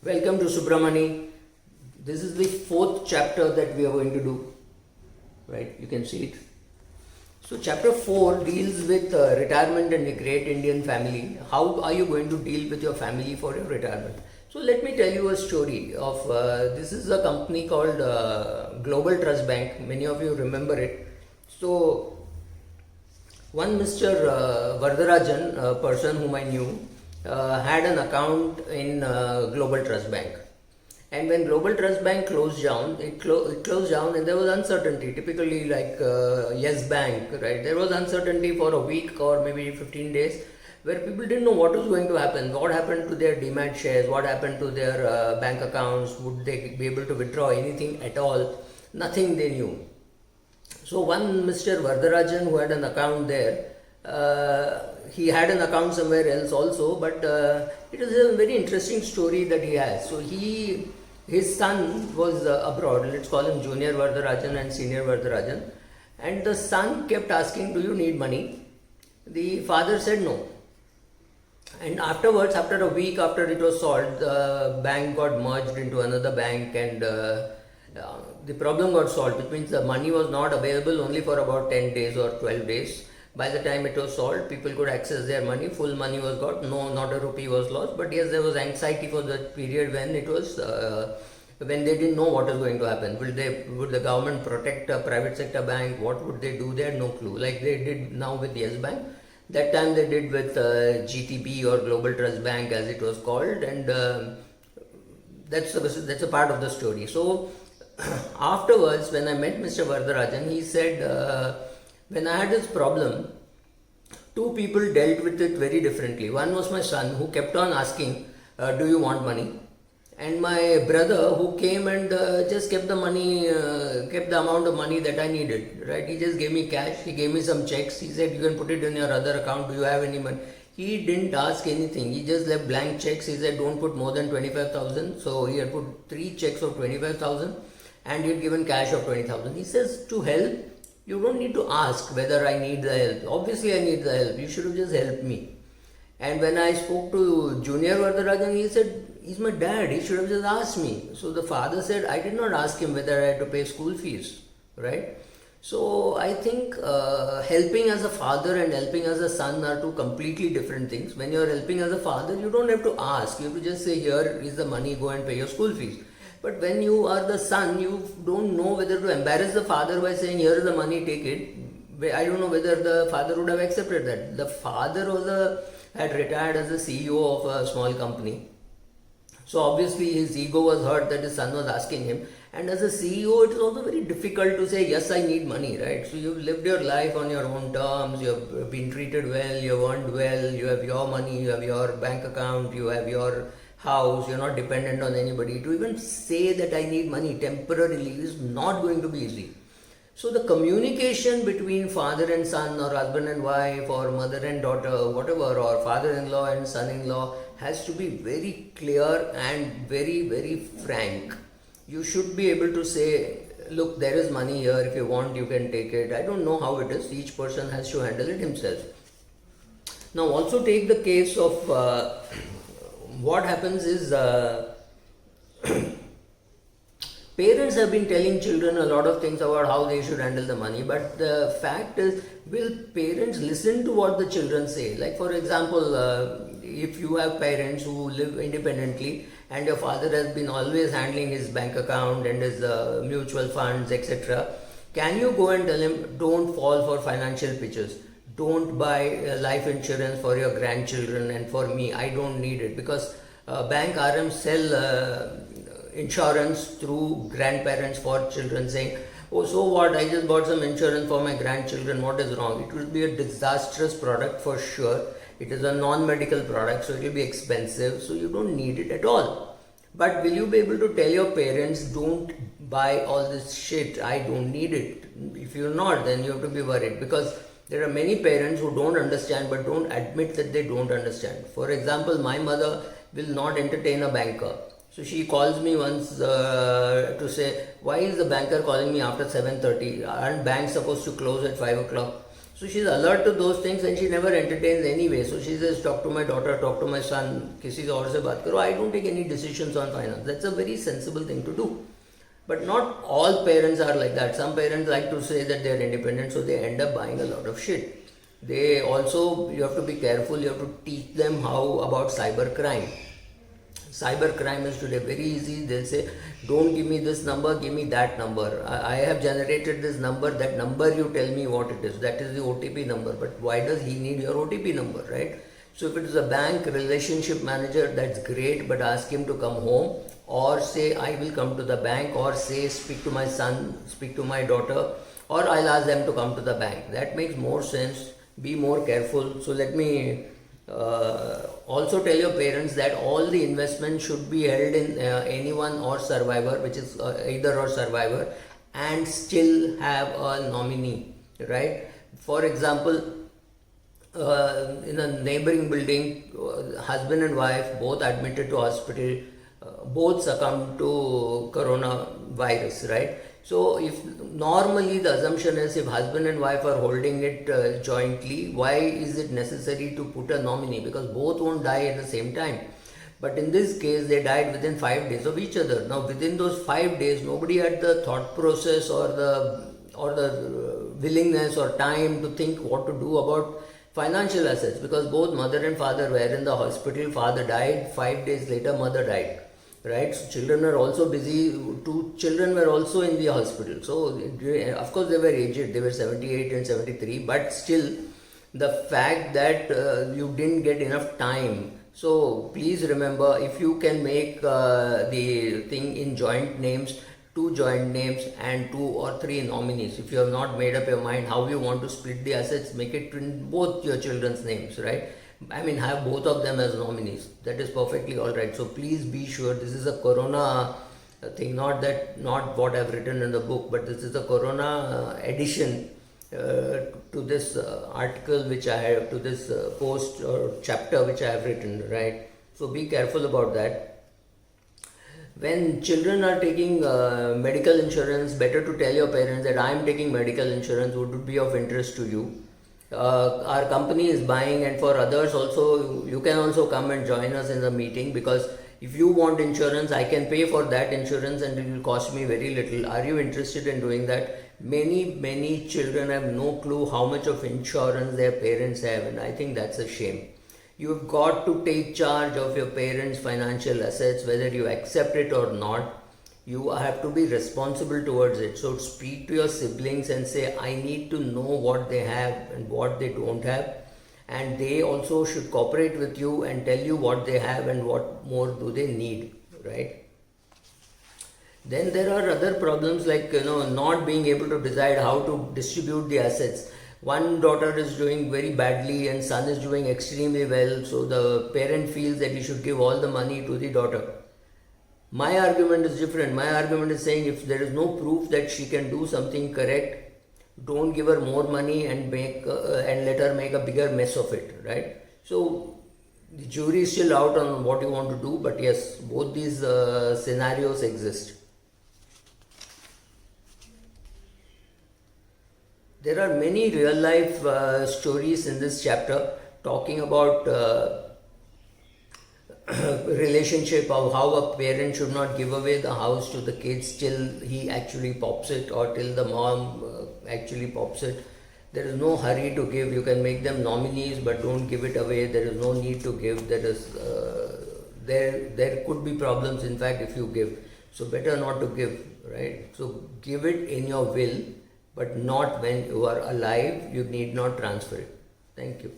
Welcome to Subramani. This is the fourth chapter that we are going to do. Right? You can see it. So, chapter 4 deals with retirement and a great Indian family. How are you going to deal with your family for your retirement? So, let me tell you a story of this is a company called Global Trust Bank. Many of you remember it. So, one Mr. Vardarajan, a person whom I knew, had an account in Global Trust Bank. And when Global Trust Bank closed down, it closed down and there was uncertainty. Typically, like Yes Bank, right? There was uncertainty for a week or maybe 15 days where people didn't know what was going to happen. What happened to their demat shares? What happened to their bank accounts? Would they be able to withdraw anything at all? Nothing they knew. So one Mr. Vardarajan who had an account there, he had an account somewhere else also, but it is a very interesting story that he has. So his son was abroad. Let's call him Junior Vardarajan and Senior Vardarajan. And the son kept asking, "Do you need money?" The father said no. And afterwards, after a week after it was solved, the bank got merged into another bank and the problem got solved, which means the money was not available only for about 10 days or 12 days. By the time it was solved, people could access their money, full money was got, no, not a rupee was lost. But yes, there was anxiety for that period when it was, when they didn't know what was going to happen. Would the government protect a private sector bank? What would they do? They had no clue. Like they did now with Yes Bank. That time they did with GTB or Global Trust Bank as it was called, and that's a part of the story. So afterwards, when I met Mr. Vardarajan, he said, when I had this problem, two people dealt with it very differently. One was my son who kept on asking, "Do you want money?" And my brother who came and just kept the money, kept the amount of money that I needed. Right? He just gave me cash. He gave me some checks. He said, "You can put it in your other account. Do you have any money?" He didn't ask anything. He just left blank checks. He said, "Don't put more than 25,000." So he had put 3 checks of 25,000 and he had given cash of 20,000. He says, "To help, you don't need to ask whether I need the help. Obviously, I need the help. You should have just helped me." And when I spoke to Junior Vardarajan, he said, "He's my dad. He should have just asked me." So the father said, "I did not ask him whether I had to pay school fees." Right? So I think helping as a father and helping as a son are two completely different things. When you're helping as a father, you don't have to ask. You have to just say, "Here is the money. Go and pay your school fees." But when you are the son, you don't know whether to embarrass the father by saying, "Here is the money, take it." I don't know whether the father would have accepted that. The father had retired as a CEO of a small company. So obviously his ego was hurt that his son was asking him. And as a CEO, it is also very difficult to say, "Yes, I need money," right? So you've lived your life on your own terms, you have been treated well, you have earned well, you have your money, you have your bank account, you have your house, you're not dependent on anybody. To even say that I need money temporarily is not going to be easy. So the communication between father and son or husband and wife or mother and daughter, whatever, or father-in-law and son-in-law has to be very clear and very, very frank. You should be able to say, "Look, there is money here. If you want, you can take it." I don't know how it is. Each person has to handle it himself. Now also take the case of what happens is parents have been telling children a lot of things about how they should handle the money, but the fact is, will parents listen to what the children say? Like for example, if you have parents who live independently and your father has been always handling his bank account and his mutual funds, etc., can you go and tell him, "Don't fall for financial pitches. Don't buy life insurance for your grandchildren and for me. I don't need it," because bank RMs sell insurance through grandparents for children, saying, "Oh, so what? I just bought some insurance for my grandchildren. What is wrong?" It will be a disastrous product for sure. It is a non-medical product, so it will be expensive. So you don't need it at all. But will you be able to tell your parents, "Don't buy all this shit. I don't need it"? If you're not, then you have to be worried, because there are many parents who don't understand but don't admit that they don't understand. For example, my mother will not entertain a banker. So she calls me once to say, "Why is the banker calling me after 7:30? Aren't banks supposed to close at 5 o'clock?" So she's alert to those things and she never entertains anyway. So she says, talk to my daughter, talk to my son, किसी और से बात करो. I don't take any decisions on finance. That's a very sensible thing to do. But not all parents are like that. Some parents like to say that they are independent, so they end up buying a lot of shit. They also, you have to be careful, you have to teach them how about cyber crime. Cyber crime is today very easy. They'll say, don't give me this number, give me that number. I have generated this number, that number you tell me what it is. That is the OTP number. But why does he need your OTP number, right? So if it is a bank relationship manager, that's great, but ask him to come home, or say, I will come to the bank, or say, speak to my son, speak to my daughter, or I'll ask them to come to the bank. That makes more sense. Be more careful. So let me also tell your parents that all the investments should be held in anyone or survivor, which is either or survivor, and still have a nominee, right? For example, in a neighboring building, husband and wife both admitted to hospital, both succumbed to coronavirus, right? So if normally the assumption is if husband and wife are holding it jointly, why is it necessary to put a nominee? Because both won't die at the same time. But in this case, they died within 5 days of each other. Now within those 5 days, nobody had the thought process or the willingness or time to think what to do about financial assets, because both mother and father were in the hospital. Father died, 5 days later mother died. Right, so children were also busy. 2 children were also in the hospital. So, of course, they were aged. They were 78 and 73. But still, the fact that you didn't get enough time. So, please remember, if you can make the thing in joint names, 2 joint names and 2 or 3 nominees. If you have not made up your mind how you want to split the assets, make it in both your children's names, right? I mean, have both of them as nominees. That is perfectly all right. So please be sure this is a corona thing, not what I've written in the book, but this is a corona addition to this article which I have, to this post or chapter which I have written, right? So be careful about that. When children are taking medical insurance, better to tell your parents that I am taking medical insurance, would be of interest to you. Our company is buying, and for others also, you can also come and join us in the meeting, because if you want insurance, I can pay for that insurance and it will cost me very little. Are you interested in doing that? Many children have no clue how much of insurance their parents have, and I think that's a shame. You've got to take charge of your parents' financial assets, whether you accept it or not. You have to be responsible towards it. So speak to your siblings and say, I need to know what they have and what they don't have. And they also should cooperate with you and tell you what they have and what more do they need, right? Then there are other problems like, not being able to decide how to distribute the assets. One daughter is doing very badly and son is doing extremely well. So the parent feels that he should give all the money to the daughter. My argument is different. My argument is saying if there is no proof that she can do something correct, don't give her more money and let her make a bigger mess of it, right? So the jury is still out on what you want to do, but yes, both these scenarios exist. There are many real life stories in this chapter talking about relationship of how a parent should not give away the house to the kids till he actually pops it, or till the mom actually pops it. There is no hurry to give. You can make them nominees, but don't give it away. There is no need to give. There could be problems, in fact, if you give. So better not to give, right? So give it in your will, but not when you are alive. You need not transfer it. Thank you.